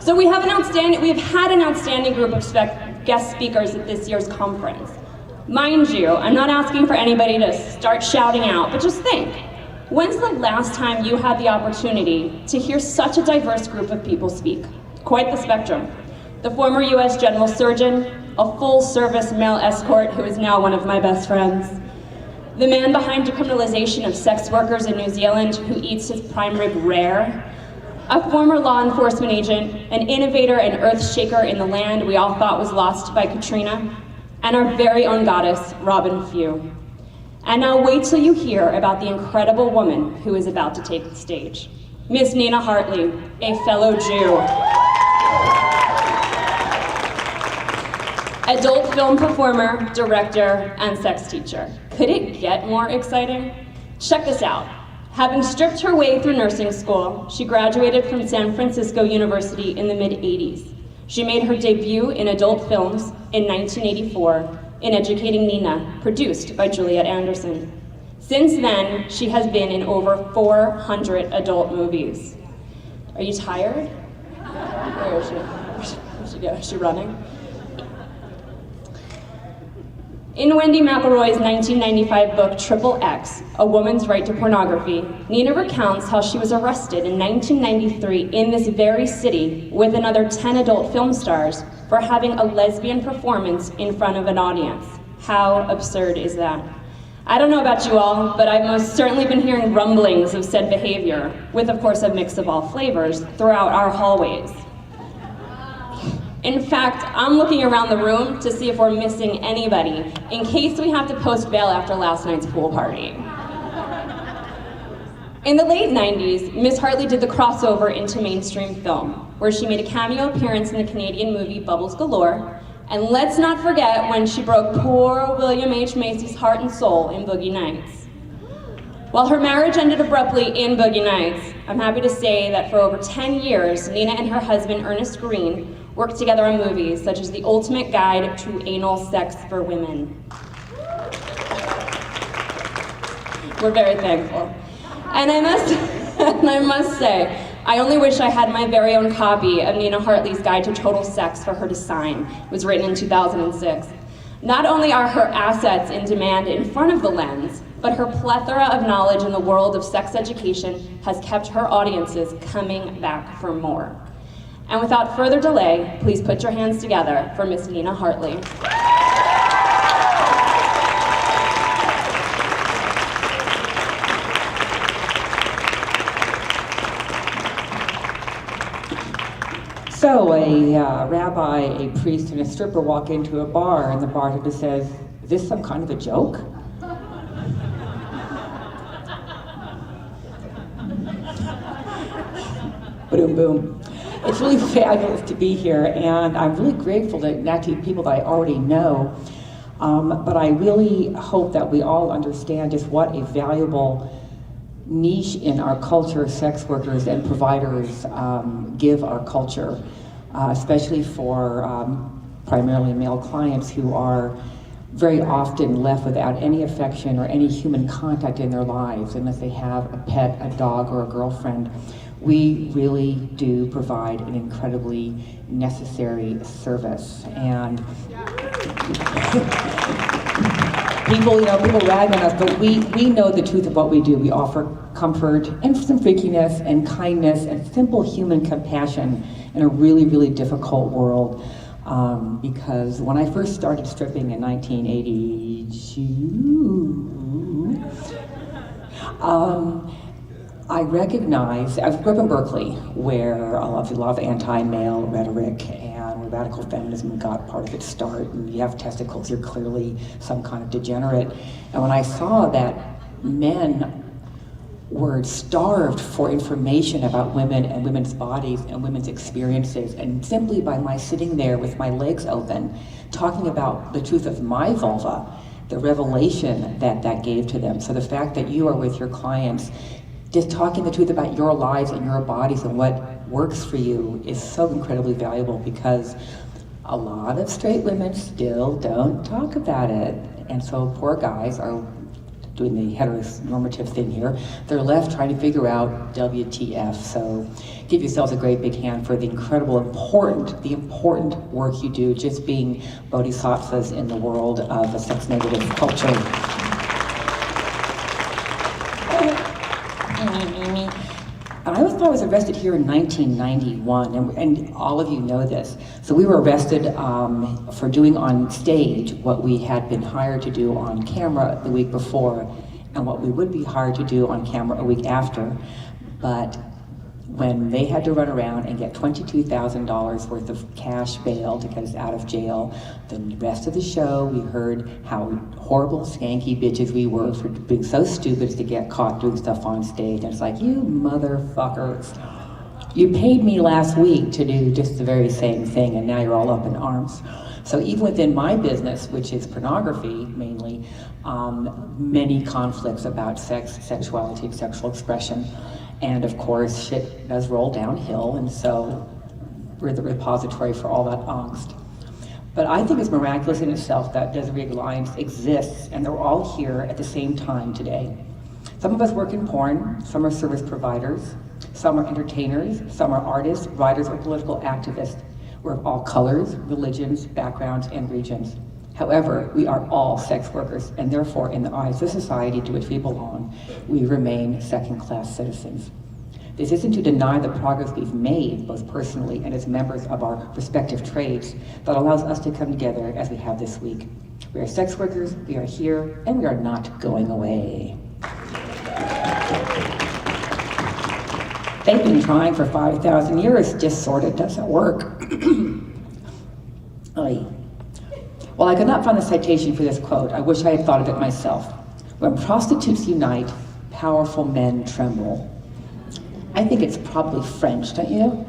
So we have had an outstanding group of guest speakers at this year's conference. Mind you, I'm not asking for anybody to start shouting out, but just think, when's the last time you had the opportunity to hear such a diverse group of people speak? Quite the spectrum. The former US General Surgeon, a full-service male escort who is now one of my best friends, the man behind decriminalization of sex workers in New Zealand who eats his prime rib rare, a former law enforcement agent, an innovator and earth shaker in the land we all thought was lost by Katrina, and our very own goddess, Robin Few. And now wait till you hear about the incredible woman who is about to take the stage. Miss Nina Hartley, a fellow Jew. Adult film performer, director, and sex teacher. Could it get more exciting? Check this out. Having stripped her way through nursing school, she graduated from San Francisco University in the mid-'80s. She made her debut in adult films in 1984 in Educating Nina, produced by Juliet Anderson. Since then, she has been in over 400 adult movies. Are you tired? Where is she? Where'd she go? Is she running? In Wendy McElroy's 1995 book, Triple X, A Woman's Right to Pornography, Nina recounts how she was arrested in 1993 in this very city with another 10 adult film stars for having a lesbian performance in front of an audience. How absurd is that? I don't know about you all, but I've most certainly been hearing rumblings of said behavior, with of course a mix of all flavors, throughout our hallways. In fact, I'm looking around the room to see if we're missing anybody, in case we have to post bail after last night's pool party. In the late 90s, Miss Hartley did the crossover into mainstream film, where she made a cameo appearance in the Canadian movie Bubbles Galore, and let's not forget when she broke poor William H. Macy's heart and soul in Boogie Nights. While her marriage ended abruptly in Boogie Nights, I'm happy to say that for over 10 years, Nina and her husband, Ernest Green, worked together on movies such as The Ultimate Guide to Anal Sex for Women. We're very thankful. And I must say, I only wish I had my very own copy of Nina Hartley's Guide to Total Sex for her to sign. It was written in 2006. Not only are her assets in demand in front of the lens, but her plethora of knowledge in the world of sex education has kept her audiences coming back for more. And without further delay, please put your hands together for Miss Nina Hartley. So a rabbi, a priest, and a stripper walk into a bar, and the bartender says, "Is this some kind of a joke?" Boom, boom. It's really fabulous to be here, and I'm really grateful to not to people that I already know, but I really hope that we all understand just what a valuable niche in our culture sex workers and providers give our culture, especially for primarily male clients who are very often left without any affection or any human contact in their lives unless they have a pet, a dog, or a girlfriend. We really do provide an incredibly necessary service, and people rag on us, but we know the truth of what we do. We offer comfort and some freakiness and kindness and simple human compassion in a really, really difficult world. Because when I first started stripping in 1982, I recognized, I grew up in Berkeley, where a lot of anti-male rhetoric and radical feminism got part of its start, and you have testicles, you're clearly some kind of degenerate. And when I saw that men were starved for information about women and women's bodies and women's experiences, and simply by my sitting there with my legs open, talking about the truth of my vulva, the revelation that that gave to them. So the fact that you are with your clients, just talking the truth about your lives and your bodies and what works for you is so incredibly valuable, because a lot of straight women still don't talk about it. And so poor guys are doing the heteronormative thing here. They're left trying to figure out WTF. So give yourselves a great big hand for the incredible, important work you do, just being bodhisattvas in the world of a sex-negative culture. I always thought I was arrested here in 1991, and all of you know this. So we were arrested for doing on stage what we had been hired to do on camera the week before, and what we would be hired to do on camera a week after. But when they had to run around and get $22,000 worth of cash bail to get us out of jail, the rest of the show we heard how horrible, skanky bitches we were for being so stupid as to get caught doing stuff on stage. And it's like, you motherfuckers, you paid me last week to do just the very same thing, and now you're all up in arms. So even within my business, which is pornography mainly, many conflicts about sex, sexuality, and sexual expression. And of course, shit does roll downhill, and so we're the repository for all that angst. But I think it's miraculous in itself that Desiree Alliance exists, and they're all here at the same time today. Some of us work in porn, some are service providers, some are entertainers, some are artists, writers, or political activists. We're of all colors, religions, backgrounds, and regions. However, we are all sex workers, and therefore, in the eyes of society to which we belong, we remain second-class citizens. This isn't to deny the progress we've made, both personally and as members of our respective trades, that allows us to come together as we have this week. We are sex workers, we are here, and we are not going away. They've been trying for 5,000 years, just sort of doesn't work. While I could not find a citation for this quote, I wish I had thought of it myself. When prostitutes unite, powerful men tremble. I think it's probably French, don't you?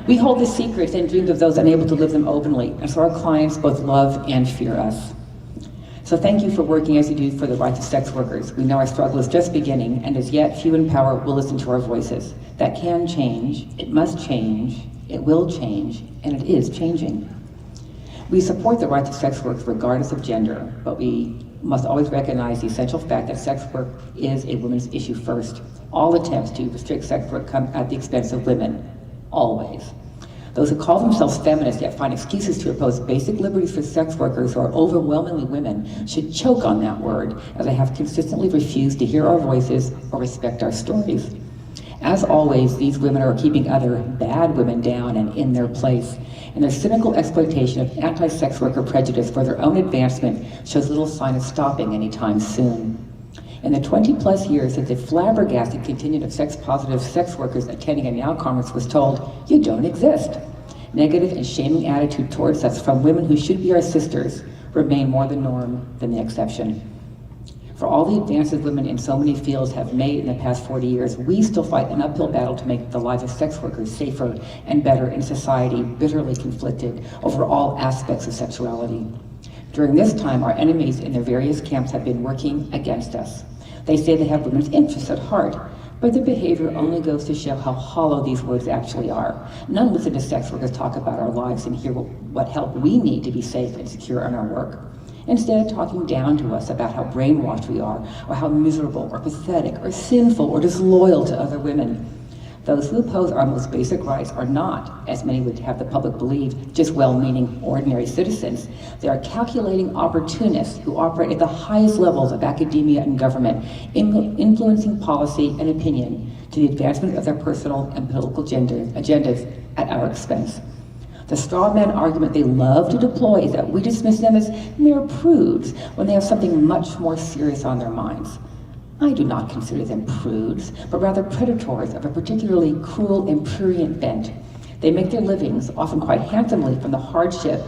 We hold the secrets and dreams of those unable to live them openly, and so our clients both love and fear us. So thank you for working as you do for the rights of sex workers. We know our struggle is just beginning, and as yet few in power will listen to our voices. That can change, it must change, it will change, and it is changing. We support the rights of sex workers regardless of gender, but we must always recognize the essential fact that sex work is a women's issue first. All attempts to restrict sex work come at the expense of women, always. Those who call themselves feminists yet find excuses to oppose basic liberties for sex workers who are overwhelmingly women should choke on that word, as they have consistently refused to hear our voices or respect our stories. As always, these women are keeping other bad women down and in their place, and their cynical exploitation of anti-sex worker prejudice for their own advancement shows little sign of stopping anytime soon. In the 20-plus years since a flabbergasted contingent of sex-positive sex workers attending a NOW conference was told, "You don't exist," negative and shaming attitude towards us from women who should be our sisters remain more the norm than the exception. For all the advances women in so many fields have made in the past 40 years, we still fight an uphill battle to make the lives of sex workers safer and better in society, bitterly conflicted over all aspects of sexuality. During this time, our enemies in their various camps have been working against us. They say they have women's interests at heart, but their behavior only goes to show how hollow these words actually are. None listen to sex workers talk about our lives and hear what help we need to be safe and secure in our work. Instead, talking down to us about how brainwashed we are, or how miserable, or pathetic, or sinful, or disloyal to other women. Those who oppose our most basic rights are not, as many would have the public believe, just well-meaning ordinary citizens. They are calculating opportunists who operate at the highest levels of academia and government, influencing policy and opinion to the advancement of their personal and political agendas at our expense. The straw man argument they love to deploy is that we dismiss them as mere prudes when they have something much more serious on their minds. I do not consider them prudes, but rather predators of a particularly cruel and prurient bent. They make their livings, often quite handsomely, from the hardship,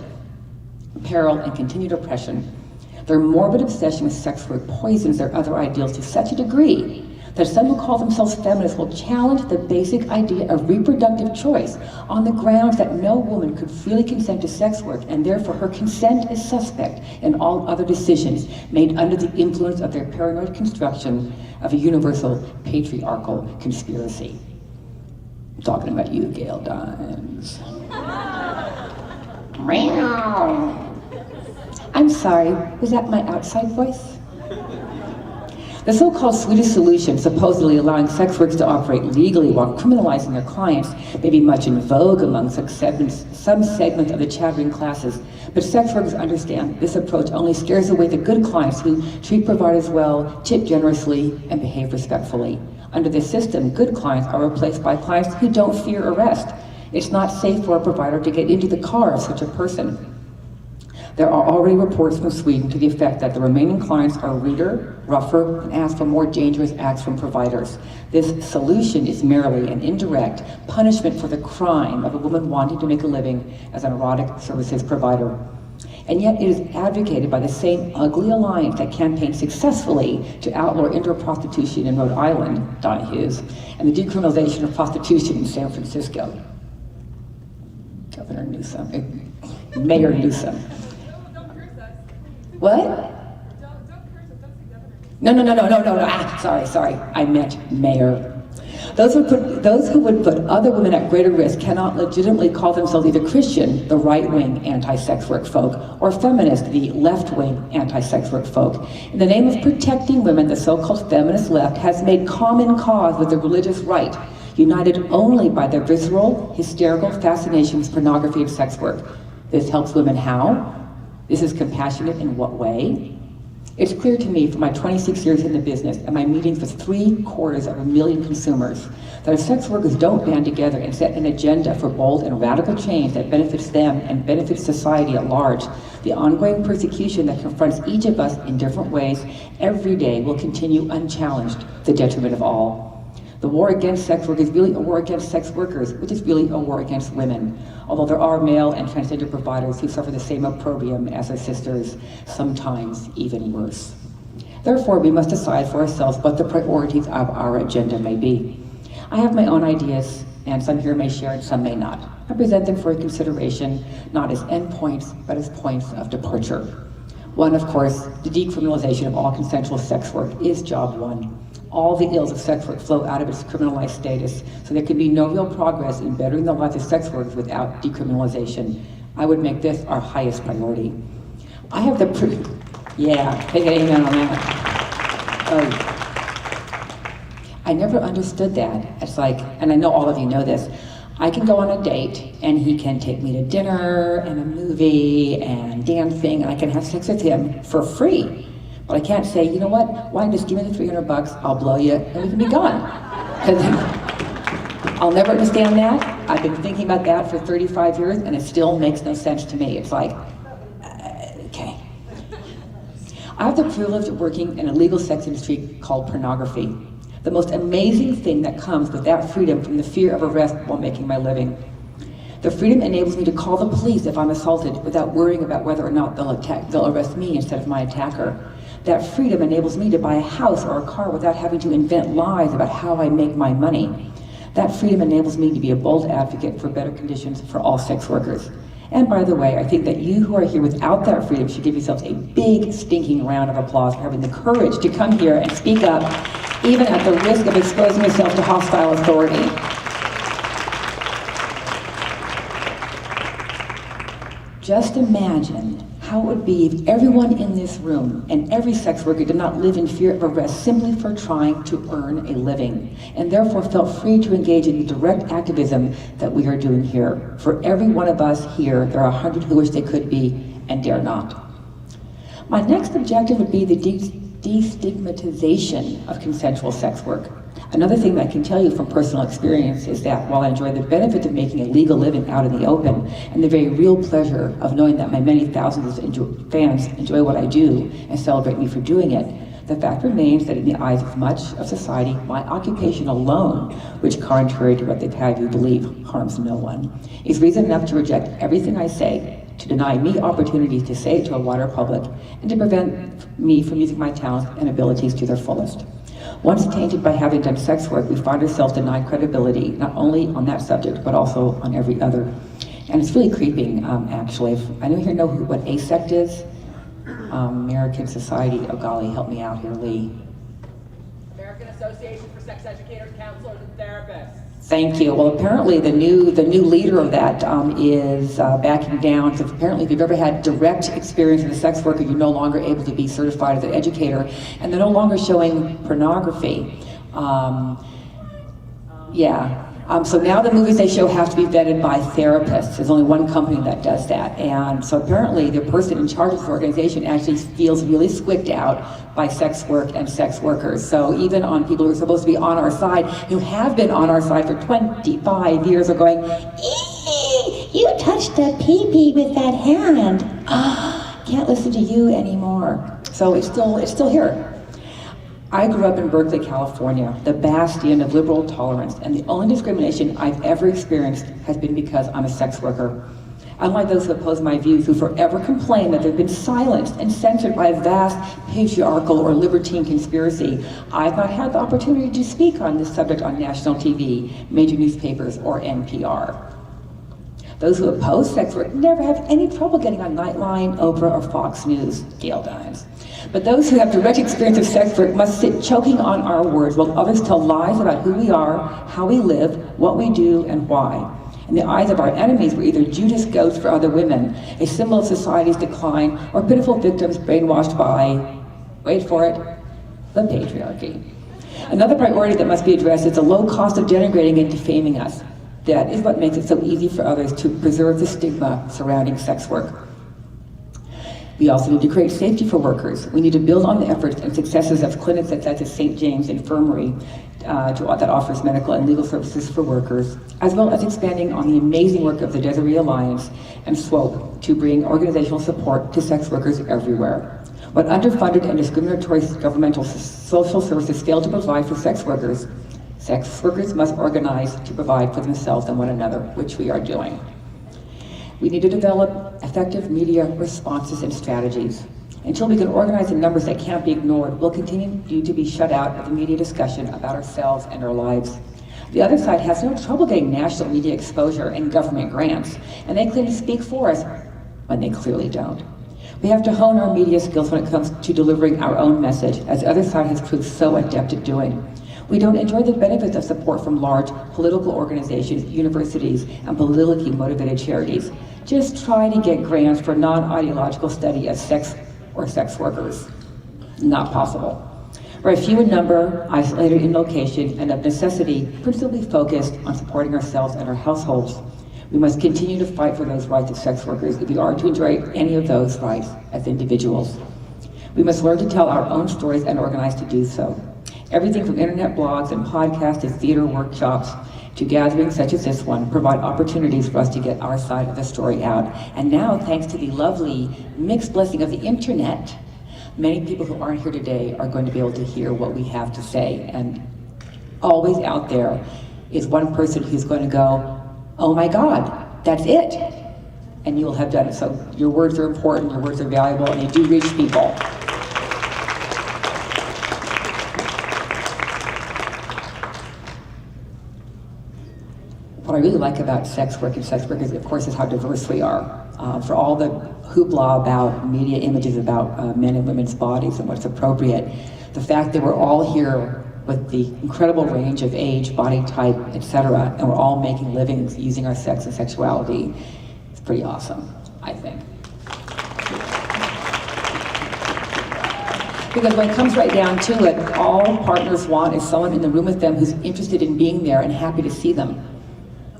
peril, and continued oppression. Their morbid obsession with sex work poisons their other ideals to such a degree that some who call themselves feminists will challenge the basic idea of reproductive choice on the grounds that no woman could freely consent to sex work, and therefore her consent is suspect in all other decisions made under the influence of their paranoid construction of a universal patriarchal conspiracy. I'm talking about you, Gail Dines. I'm sorry, was that my outside voice? The so-called Swedish solution, supposedly allowing sex workers to operate legally while criminalizing their clients, may be much in vogue among some segments of the chattering classes, but sex workers understand this approach only scares away the good clients who treat providers well, tip generously, and behave respectfully. Under this system, good clients are replaced by clients who don't fear arrest. It's not safe for a provider to get into the car of such a person. There are already reports from Sweden to the effect that the remaining clients are ruder, rougher, and ask for more dangerous acts from providers. This solution is merely an indirect punishment for the crime of a woman wanting to make a living as an erotic services provider. And yet it is advocated by the same ugly alliance that campaigned successfully to outlaw indoor prostitution in Rhode Island, Donahue's, and the decriminalization of prostitution in San Francisco. Governor Newsom, Mayor Newsom. What? Don't curse us, don't say governor. No. Sorry. I meant mayor. Those who would put other women at greater risk cannot legitimately call themselves either Christian, the right-wing anti-sex work folk, or feminist, the left-wing anti-sex work folk. In the name of protecting women, the so-called feminist left has made common cause with the religious right, united only by their visceral, hysterical fascination with pornography and sex work. This helps women how? This is compassionate in what way? It's clear to me from my 26 years in the business and my meetings with 750,000 consumers that if sex workers don't band together and set an agenda for bold and radical change that benefits them and benefits society at large, the ongoing persecution that confronts each of us in different ways every day will continue unchallenged, to the detriment of all. The war against sex work is really a war against sex workers, which is really a war against women. Although there are male and transgender providers who suffer the same opprobrium as their sisters, sometimes even worse. Therefore, we must decide for ourselves what the priorities of our agenda may be. I have my own ideas, and some here may share and some may not. I present them for consideration, not as endpoints, but as points of departure. One, of course, the decriminalization of all consensual sex work is job one. All the ills of sex work flow out of its criminalized status, so there can be no real progress in bettering the lives of sex workers without decriminalization. I would make this our highest priority. I have the proof. Yeah, take an amen on that. I never understood that. It's like, and I know all of you know this, I can go on a date and he can take me to dinner and a movie and dancing and I can have sex with him for free. But I can't say, you know what, why don't you just give me the $300, I'll blow you, and we can be gone. Because I'll never understand that. I've been thinking about that for 35 years, and it still makes no sense to me. It's like, okay. I have the privilege of working in a legal sex industry called pornography. The most amazing thing that comes with that freedom from the fear of arrest while making my living. The freedom enables me to call the police if I'm assaulted without worrying about whether or not they'll arrest me instead of my attacker. That freedom enables me to buy a house or a car without having to invent lies about how I make my money. That freedom enables me to be a bold advocate for better conditions for all sex workers. And by the way, I think that you who are here without that freedom should give yourselves a big stinking round of applause for having the courage to come here and speak up, even at the risk of exposing yourself to hostile authority. Just imagine how it would be if everyone in this room and every sex worker did not live in fear of arrest simply for trying to earn a living, and therefore felt free to engage in the direct activism that we are doing here. For every one of us here, there are 100 who wish they could be and dare not. My next objective would be the destigmatization of consensual sex work. Another thing that I can tell you from personal experience is that while I enjoy the benefit of making a legal living out in the open and the very real pleasure of knowing that my many thousands of fans enjoy what I do and celebrate me for doing it, the fact remains that in the eyes of much of society, my occupation alone, which contrary to what they've had you believe, harms no one, is reason enough to reject everything I say, to deny me opportunities to say it to a wider public, and to prevent me from using my talents and abilities to their fullest. Once tainted by having done sex work, we find ourselves denied credibility, not only on that subject, but also on every other. And it's really creeping, actually. I don't here know what ASECT is. American Society, oh golly, help me out here, Lee. American Association for Sex Educators, Counselors, and Therapists. Thank you. Well, apparently the new leader of that is backing down. So apparently, if you've ever had direct experience with a sex worker, you're no longer able to be certified as an educator, and they're no longer showing pornography. So now the movies they show have to be vetted by therapists. There's only one company that does that. And so apparently the person in charge of this organization actually feels really squicked out by sex work and sex workers. So even on people who are supposed to be on our side, who have been on our side for 25 years, are going, "Eee, you touched the pee-pee with that hand. Can't listen to you anymore." So it's still here. I grew up in Berkeley, California, the bastion of liberal tolerance, and the only discrimination I've ever experienced has been because I'm a sex worker. Unlike those who oppose my views, who forever complain that they've been silenced and censored by a vast patriarchal or libertine conspiracy, I've not had the opportunity to speak on this subject on national TV, major newspapers, or NPR. Those who oppose sex work never have any trouble getting on Nightline, Oprah, or Fox News. Gail Dines. But those who have direct experience of sex work must sit choking on our words while others tell lies about who we are, how we live, what we do, and why. In the eyes of our enemies, we're either Judas goats for other women, a symbol of society's decline, or pitiful victims brainwashed by, wait for it, the patriarchy. Another priority that must be addressed is the low cost of denigrating and defaming us. That is what makes it so easy for others to preserve the stigma surrounding sex work. We also need to create safety for workers. We need to build on the efforts and successes of clinics such as St. James Infirmary that offers medical and legal services for workers, as well as expanding on the amazing work of the Desiree Alliance and SWOP to bring organizational support to sex workers everywhere. What underfunded and discriminatory governmental social services fail to provide for sex workers must organize to provide for themselves and one another, which we are doing. We need to develop effective media responses and strategies. Until we can organize in numbers that can't be ignored, we'll continue to be shut out of the media discussion about ourselves and our lives. The other side has no trouble getting national media exposure and government grants, and they claim to speak for us when they clearly don't. We have to hone our media skills when it comes to delivering our own message, as the other side has proved so adept at doing. We don't enjoy the benefits of support from large political organizations, universities, and politically motivated charities. Just try to get grants for non-ideological study of sex or sex workers. Not possible. We're few in number, isolated in location, and of necessity, principally focused on supporting ourselves and our households. We must continue to fight for those rights of sex workers if we are to enjoy any of those rights as individuals. We must learn to tell our own stories and organize to do so. Everything from internet blogs and podcasts to theater workshops to gatherings such as this one provide opportunities for us to get our side of the story out. And now, thanks to the lovely mixed blessing of the internet, many people who aren't here today are going to be able to hear what we have to say. And always out there is one person who's going to go, "Oh my God, that's it." And you will have done it. So your words are important, your words are valuable, and they do reach people. What I really like about sex work and sex workers, of course, is how diverse we are. For all the hoopla about media images about men and women's bodies and what's appropriate, the fact that we're all here with the incredible range of age, body type, etc., and we're all making livings using our sex and sexuality, is pretty awesome, I think. Because when it comes right down to it, all partners want is someone in the room with them who's interested in being there and happy to see them.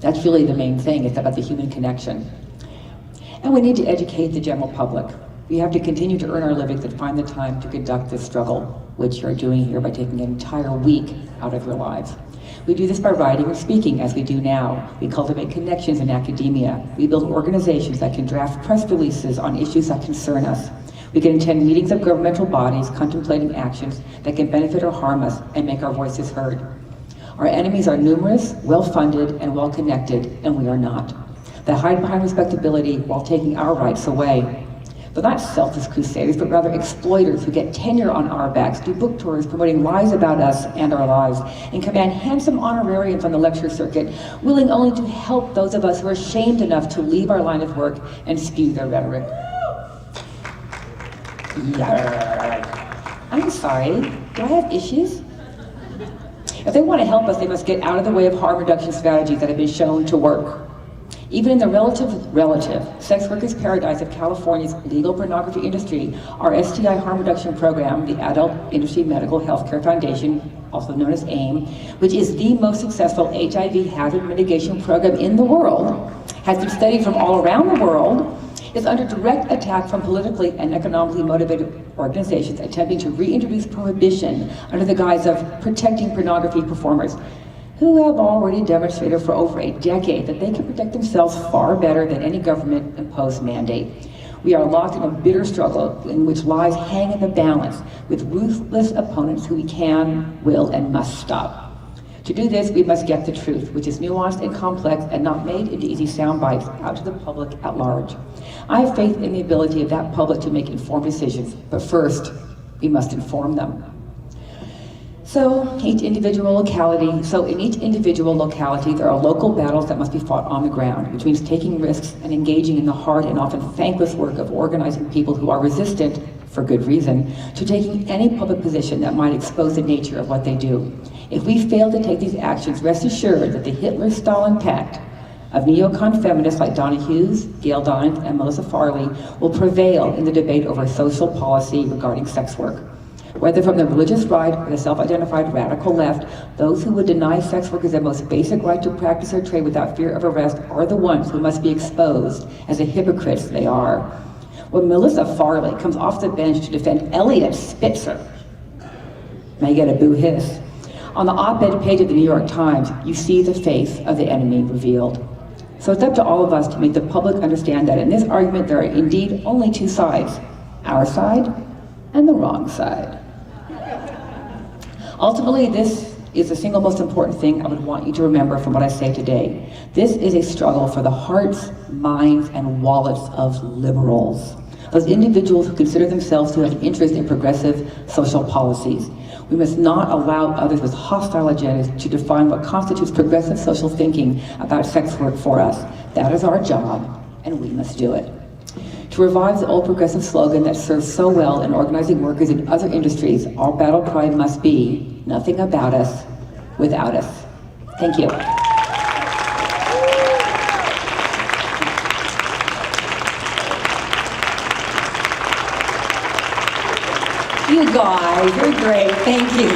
That's really the main thing. It's about the human connection. And we need to educate the general public. We have to continue to earn our livings and find the time to conduct this struggle, which you're doing here by taking an entire week out of your lives. We do this by writing and speaking, as we do now. We cultivate connections in academia. We build organizations that can draft press releases on issues that concern us. We can attend meetings of governmental bodies contemplating actions that can benefit or harm us and make our voices heard. Our enemies are numerous, well-funded, and well-connected, and we are not. They hide behind respectability while taking our rights away. They're not selfless crusaders, but rather exploiters who get tenure on our backs, do book tours promoting lies about us and our lives, and command handsome honorariums on the lecture circuit, willing only to help those of us who are shamed enough to leave our line of work and spew their rhetoric. Yeah. I'm sorry, do I have issues? If they want to help us, they must get out of the way of harm reduction strategies that have been shown to work. Even in the relative sex workers' paradise of California's legal pornography industry, our STI harm reduction program, the Adult Industry Medical Healthcare Foundation, also known as AIM, which is the most successful HIV hazard mitigation program in the world, has been studied from all around the world, is under direct attack from politically and economically motivated organizations attempting to reintroduce prohibition under the guise of protecting pornography performers, who have already demonstrated for over a decade that they can protect themselves far better than any government-imposed mandate. We are locked in a bitter struggle in which lives hang in the balance with ruthless opponents who we can, will, and must stop. To do this, we must get the truth, which is nuanced and complex and not made into easy sound bites, out to the public at large. I have faith in the ability of that public to make informed decisions, but first, we must inform them. So in each individual locality, there are local battles that must be fought on the ground, which means taking risks and engaging in the hard and often thankless work of organizing people who are resistant, for good reason, to taking any public position that might expose the nature of what they do. If we fail to take these actions, rest assured that the Hitler-Stalin pact of neocon feminists like Donna Hughes, Gail Donant, and Melissa Farley will prevail in the debate over social policy regarding sex work. Whether from the religious right or the self-identified radical left, those who would deny sex workers their most basic right to practice their trade without fear of arrest are the ones who must be exposed as the hypocrites they are. When Melissa Farley comes off the bench to defend Elliot Spitzer, may get a boo hiss, on the op-ed page of the New York Times, you see the face of the enemy revealed. So it's up to all of us to make the public understand that in this argument there are indeed only two sides, our side and the wrong side. Ultimately, this is the single most important thing I would want you to remember from what I say today. This is a struggle for the hearts, minds, and wallets of liberals, those individuals who consider themselves to have an interest in progressive social policies. We must not allow others with hostile agendas to define what constitutes progressive social thinking about sex work for us. That is our job, and we must do it. To revive the old progressive slogan that serves so well in organizing workers in other industries, our battle cry must be, nothing about us without us. Thank you. You guys, you're great. Thank you.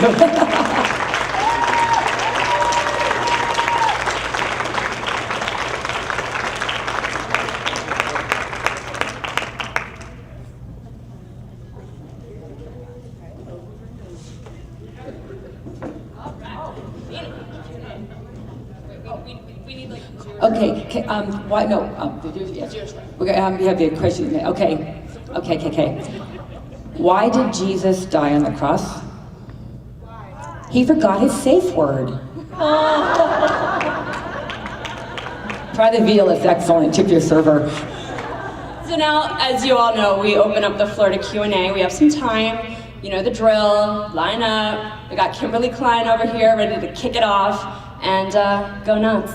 Okay, why, no, yes. We have the question, okay. Why did Jesus die on the cross? He forgot his safe word. Try the veal, it's excellent, tip your server. So now, as you all know, we open up the floor to Q&A. We have some time, you know the drill, line up. We got Kimberly Klein over here ready to kick it off and go nuts.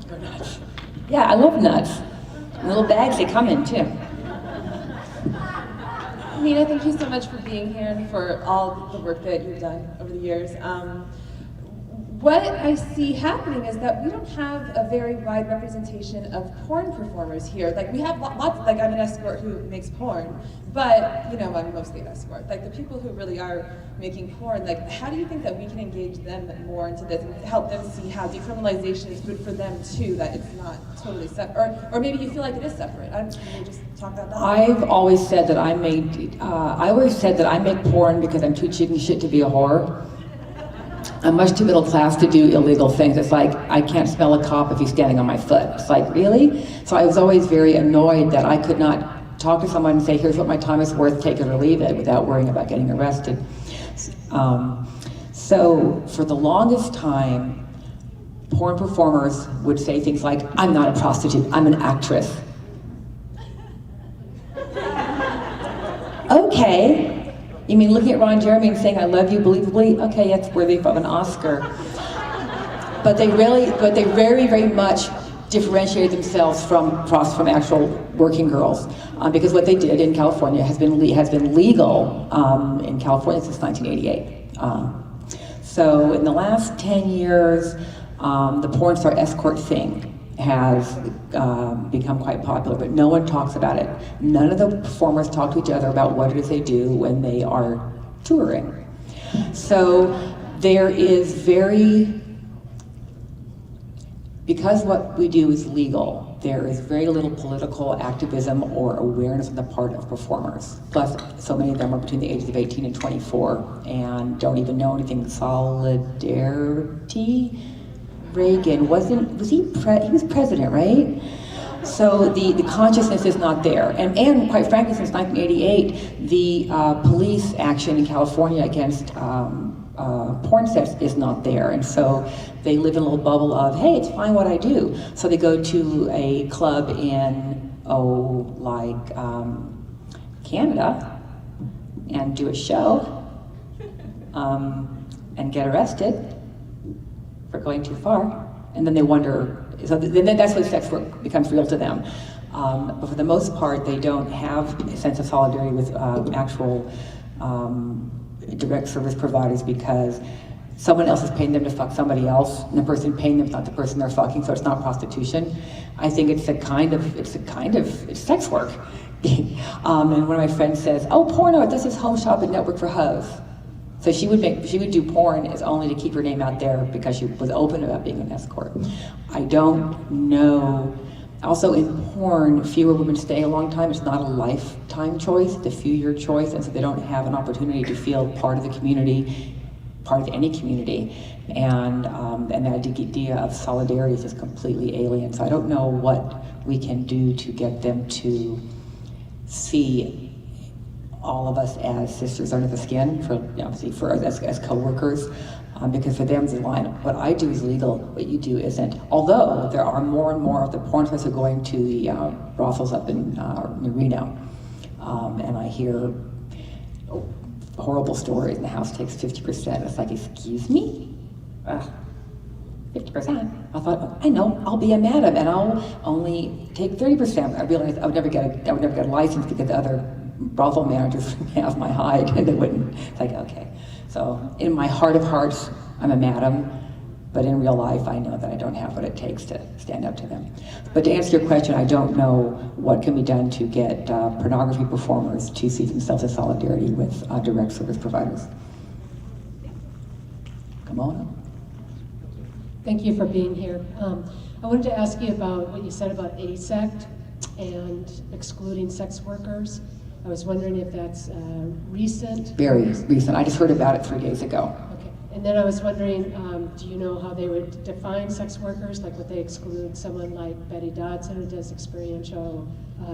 Go nuts. Yeah, I love nuts. Little bags, they come in too. Nina, thank you so much for being here and for all the work that you've done over the years. What I see happening is that we don't have a very wide representation of porn performers here. Like we have lots, like I'm an escort who makes porn, but you know, I'm mostly an escort. Like the people who really are making porn, like how do you think that we can engage them more into this and help them see how decriminalization is good for them too, that it's not totally separate, or maybe you feel like it is separate. Can you just talk about that? I've always said that I make porn because I'm too chicken shit to be a whore. I'm much too middle class to do illegal things. It's like, I can't smell a cop if he's standing on my foot. It's like, really? So I was always very annoyed that I could not talk to someone and say, here's what my time is worth, take it or leave it, without worrying about getting arrested. So for the longest time, porn performers would say things like, I'm not a prostitute, I'm an actress. Okay. You mean looking at Ron Jeremy and saying, I love you believably? Okay, that's worthy of an Oscar. But they very, very much differentiated themselves from actual working girls. Because what they did in California has been legal in California since 1988. So in the last 10 years, the porn star escort thing has become quite popular, but no one talks about it. None of the performers talk to each other about what it is they do when they are touring. So there is because what we do is legal, there is very little political activism or awareness on the part of performers. Plus, so many of them are between the ages of 18 and 24 and don't even know anything. Solidarity? Reagan, he was president, right? So the consciousness is not there. And quite frankly, since 1988, the police action in California against porn sets is not there. And so they live in a little bubble of, hey, it's fine what I do. So they go to a club in, Canada and do a show and get arrested for going too far. And then they wonder, so then that's when sex work becomes real to them. But for the most part, they don't have a sense of solidarity with actual direct service providers because someone else is paying them to fuck somebody else, and the person paying them is not the person they're fucking, so it's not prostitution. I think it's sex work. And one of my friends says, oh, porno, that's his home shopping network for hoes. So she would do porn as only to keep her name out there because she was open about being an escort. I don't know. Also in porn, fewer women stay a long time. It's not a lifetime choice, it's a few-year choice, and so they don't have an opportunity to feel part of the community, part of any community. And that idea of solidarity is just completely alien. So I don't know what we can do to get them to see all of us as sisters under the skin, obviously for us as co-workers, because for them, the line, what I do is legal, what you do isn't. Although there are more and more of the porn stars are going to the brothels up in Reno, and I hear horrible stories, and the house takes 50%. It's like, excuse me? 50%. I thought, I know, I'll be a madam, and I'll only take 30%. I realized I would never get a license because the other brothel managers would have my hide, and they wouldn't. It's like, okay. So in my heart of hearts, I'm a madam, but in real life, I know that I don't have what it takes to stand up to them. But to answer your question, I don't know what can be done to get pornography performers to see themselves as solidarity with direct service providers. Come on up. Thank you for being here. I wanted to ask you about what you said about ASECT and excluding sex workers. I was wondering if that's recent. Very recent. I just heard about it 3 days ago. Okay. And then I was wondering, do you know how they would define sex workers? Like, would they exclude someone like Betty Dodson who does experiential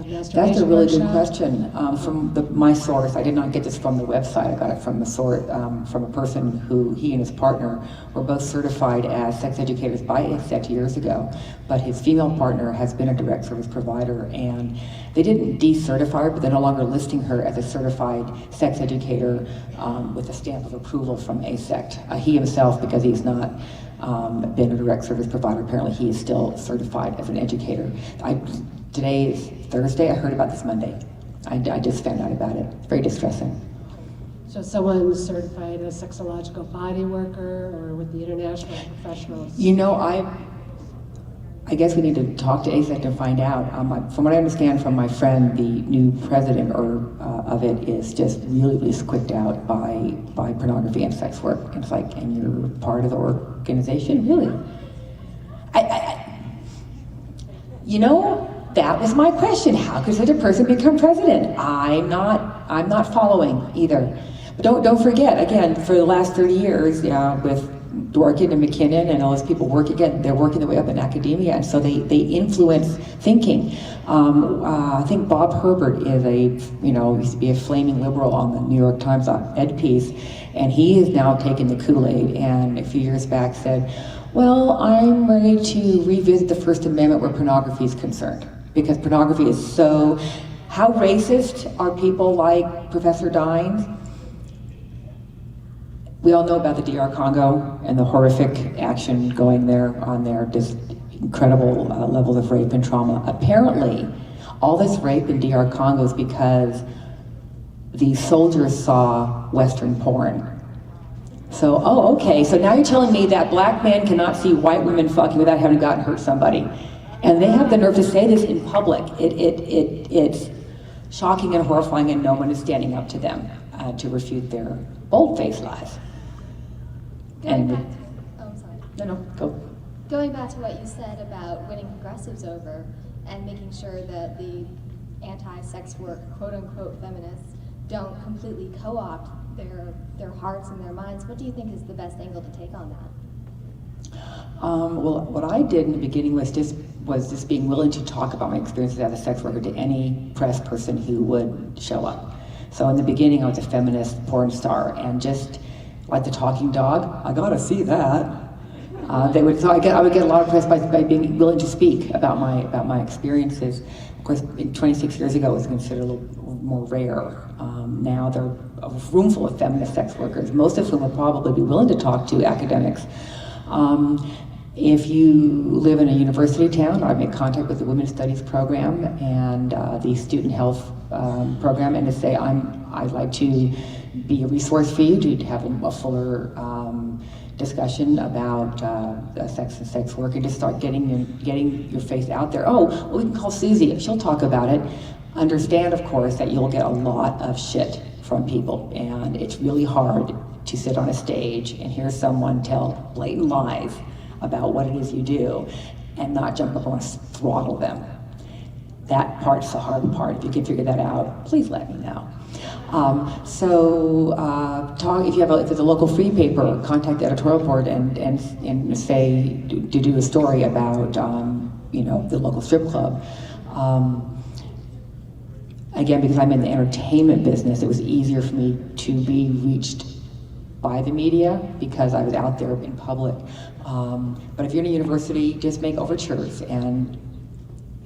masturbation? That's a really good workshops? question. From my source, I did not get this from the website. I got it from the source, from a person who he and his partner were both certified as sex educators by ASECT years ago. But his female partner has been a direct service provider, and they didn't decertify her, but they're no longer listing her as a certified sex educator with a stamp of approval from ASECT. He himself, because he's not been a direct service provider, apparently he is still certified as an educator. Today is Thursday. I heard about this Monday. I just found out about it. It's very distressing. So someone's certified as sexological body worker or with the international professionals? You know, I guess we need to talk to ASECT and find out. From what I understand from my friend, the new president of it is just really squicked out by pornography and sex work. And it's like, and you're part of the organization? Really? You know, that was my question. How could such a person become president? I'm not following either. But don't forget, again, for the last 30 years, with Dworkin and McKinnon and all those people they're working their way up in academia, and so they influence thinking. I think Bob Herbert is used to be a flaming liberal on the New York Times ed piece, and he has now taken the Kool-Aid and a few years back said, well, I'm ready to revisit the First Amendment where pornography is concerned, because pornography is so, how racist are people like Professor Dines? We all know about the DR Congo and the horrific action going there on their just incredible levels of rape and trauma. Apparently, all this rape in DR Congo is because the soldiers saw Western porn. So, oh, okay, so now you're telling me that black men cannot see white women fucking without having gotten hurt somebody. And they have the nerve to say this in public. It's shocking and horrifying, and no one is standing up to them to refute their bold-faced lies. And I'm sorry. no, go. Going back to what you said about winning progressives over and making sure that the anti-sex work, quote-unquote feminists, don't completely co-opt their hearts and their minds, what do you think is the best angle to take on that? Well, what I did in the beginning was just being willing to talk about my experiences as a sex worker to any press person who would show up. So in the beginning, I was a feminist porn star, and just like the talking dog, I gotta see that. I would get a lot of press by being willing to speak about my experiences. Of course, 26 years ago, it was considered a little more rare. Now there are a room full of feminist sex workers, most of whom would probably be willing to talk to academics. If you live in a university town, I make contact with the Women's Studies program and the Student Health program, and to say I'd like to be a resource for you to have a fuller discussion about sex and sex work, and just start getting your face out there. Oh, well, we can call Susie, she'll talk about it. Understand, of course, that you'll get a lot of shit from people, and it's really hard to sit on a stage and hear someone tell blatant lies about what it is you do and not jump up and throttle them. That part's the hard part. If you can figure that out, please let me know. If there's a local free paper, contact the editorial board and say to do a story about the local strip club. Again, because I'm in the entertainment business, it was easier for me to be reached by the media because I was out there in public. But if you're in a university, just make overtures. And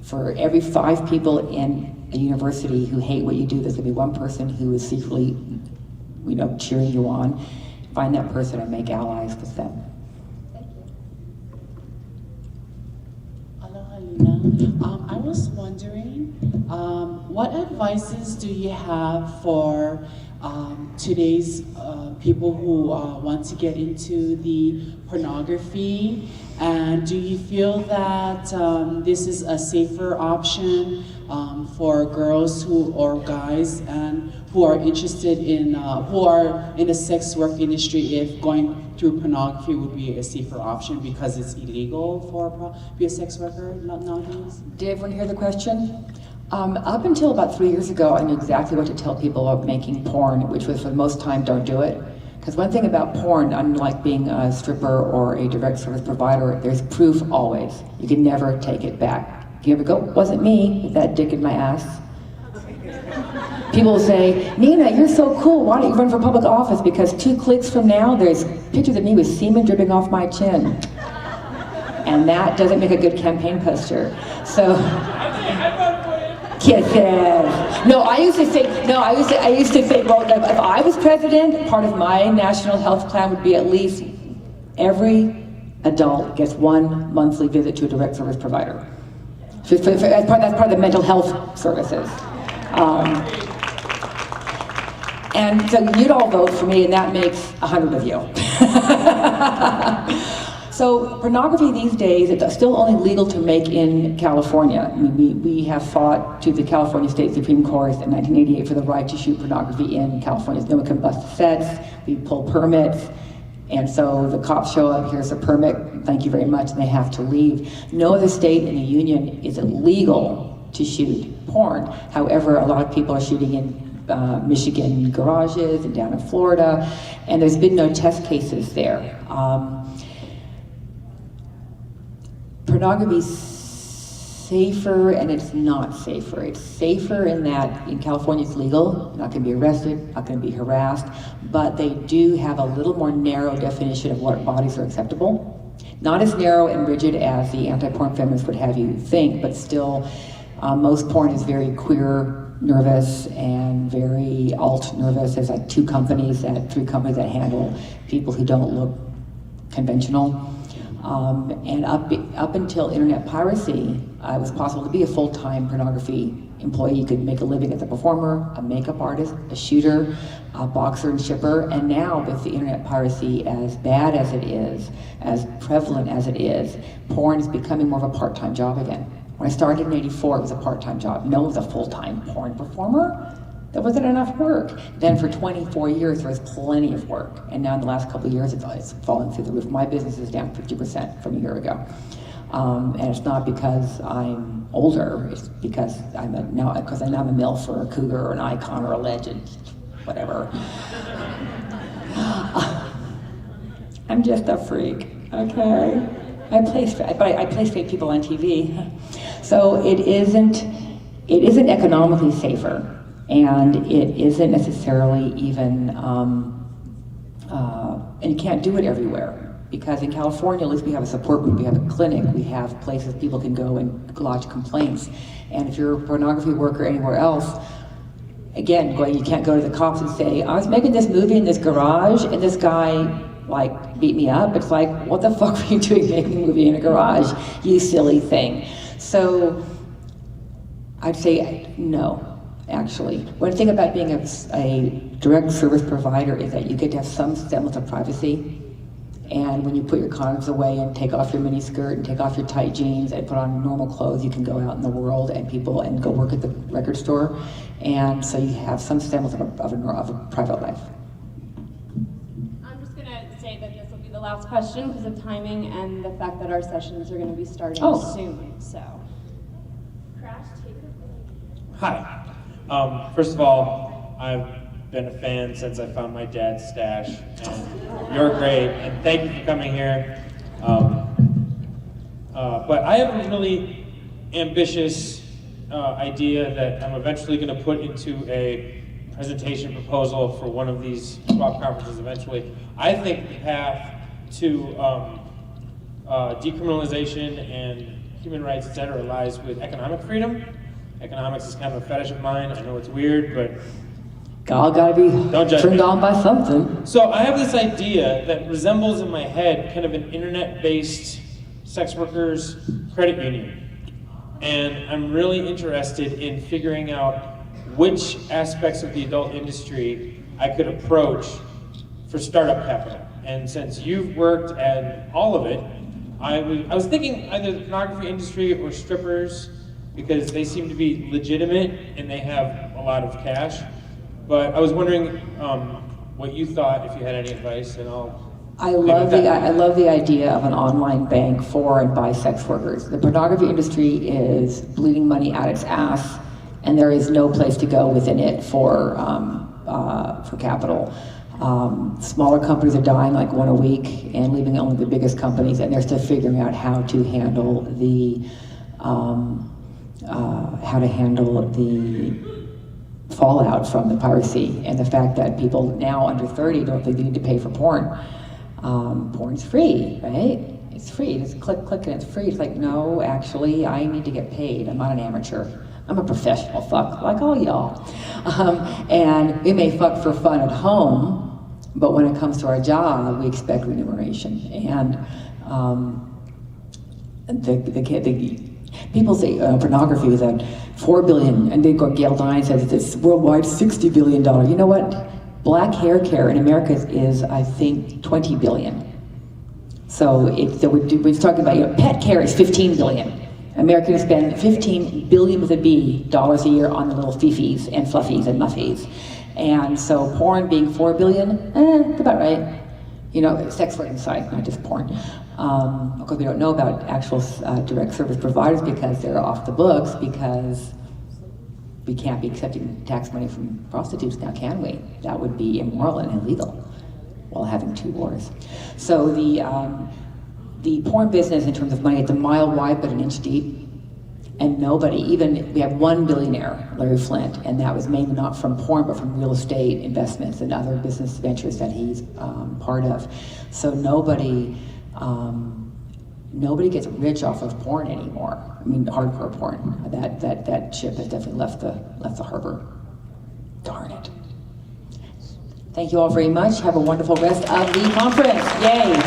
for every 5 people in a university who hate what you do, there's gonna be 1 person who is secretly, cheering you on. Find that person and make allies with them. Thank you. Aloha, Luna. I was wondering, what advices do you have for today's people who want to get into the pornography, and do you feel that this is a safer option for girls or guys and who are interested in who are in the sex work industry, if going through pornography would be a safer option because it's illegal to be a sex worker nowadays? Did everyone hear the question? Up until about 3 years ago, I knew exactly what to tell people about making porn, which was for the most time, don't do it. Because one thing about porn, unlike being a stripper or a direct service provider, there's proof always. You can never take it back. You ever go, wasn't me with that dick in my ass? People will say, Nina, you're so cool, why don't you run for public office? Because 2 clicks from now, there's pictures of me with semen dripping off my chin. And that doesn't make a good campaign poster. So, kisses. No, I used to think, well, if I was president, part of my national health plan would be at least every adult gets 1 monthly visit to a direct service provider. That's part of the mental health services. And so you'd all vote for me, and that makes 100 of you. So pornography these days, it's still only legal to make in California. I mean, we have fought to the California State Supreme Court in 1988 for the right to shoot pornography in California. No one can bust sets, we pull permits, and so the cops show up, here's a permit, thank you very much, and they have to leave. No other state in the union is illegal to shoot porn. However, a lot of people are shooting in Michigan garages and down in Florida, and there's been no test cases there. Pornography's safer and it's not safer. It's safer in that in California it's legal, you're not going to be arrested, not going to be harassed, but they do have a little more narrow definition of what bodies are acceptable. Not as narrow and rigid as the anti-porn feminists would have you think, but still most porn is very queer nervous and very alt nervous. There's like 3 companies that handle people who don't look conventional. And up until internet piracy, it was possible to be a full-time pornography employee. You could make a living as a performer, a makeup artist, a shooter, a boxer and shipper. And now with the internet piracy, as bad as it is, as prevalent as it is, porn is becoming more of a part-time job again. When I started in '84, it was a part-time job. No, it was a full-time porn performer. There wasn't enough work. Then for 24 years, there was plenty of work. And now in the last couple of years, it's fallen through the roof. My business is down 50% from a year ago. And it's not because I'm older, it's because I'm a MILF or a cougar or an icon or a legend, whatever. I'm just a freak, okay? I play straight people on TV. So it isn't economically safer. And it isn't necessarily even, and you can't do it everywhere. Because in California, at least we have a support group, we have a clinic, we have places people can go and lodge complaints. And if you're a pornography worker anywhere else, again, you can't go to the cops and say, I was making this movie in this garage and this guy beat me up. It's like, what the fuck were you doing making a movie in a garage, you silly thing? So I'd say no. Actually, one thing about being a direct service provider is that you get to have some semblance of privacy. And when you put your condoms away and take off your mini skirt and take off your tight jeans and put on normal clothes, you can go out in the world and go work at the record store. And so you have some semblance of a private life. I'm just going to say that this will be the last question because of timing and the fact that our sessions are going to be starting soon. So, Crash, take it. Hi. First of all, I've been a fan since I found my dad's stash, and you're great, and thank you for coming here. But I have a really ambitious idea that I'm eventually going to put into a presentation proposal for one of these SWOP conferences eventually. I think the path to decriminalization and human rights, etc., lies with economic freedom. Economics is kind of a fetish of mine. I know it's weird, but God gotta be turned on by something. So I have this idea that resembles in my head kind of an internet-based sex workers credit union. And I'm really interested in figuring out which aspects of the adult industry I could approach for startup capital. And since you've worked at all of it, I was thinking either the pornography industry or strippers, because they seem to be legitimate and they have a lot of cash. But I was wondering what you thought, if you had any advice, and I love the idea of an online bank for and by sex workers. The pornography industry is bleeding money out its ass, and there is no place to go within it for capital. Smaller companies are dying like one a week and leaving only the biggest companies, and they're still figuring out how to handle the fallout from the piracy and the fact that people now under 30 don't think they need to pay for porn. Porn's free, right? It's free. Just click and it's free. It's like, no, actually, I need to get paid. I'm not an amateur. I'm a professional fuck, like all y'all. And we may fuck for fun at home, but when it comes to our job, we expect remuneration. And people say pornography is at $4 billion, and they go, Gail Dine says it's worldwide $60 billion. You know what? Black hair care in America is I think, $20 billion. So we're talking about, pet care is $15 billion. Americans spend $15 billion with a B dollars a year on the little fifis and fluffies and muffies. And so porn being $4 billion, it's about right. Sex work inside, not just porn. Of course, we don't know about actual direct service providers because they're off the books, because we can't be accepting tax money from prostitutes now, can we? That would be immoral and illegal while having two wars. So the porn business in terms of money, it's a mile wide but an inch deep. And we have one billionaire, Larry Flint, and that was mainly not from porn, but from real estate investments and other business ventures that he's part of. So nobody gets rich off of porn anymore. I mean, hardcore porn. That ship has definitely left the harbor. Darn it. Thank you all very much. Have a wonderful rest of the conference. Yay.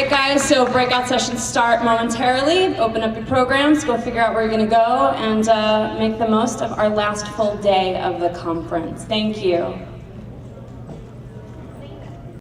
right, guys, so breakout sessions start momentarily. Open up your programs, go figure out where you're going to go, and make the most of our last full day of the conference. Thank you.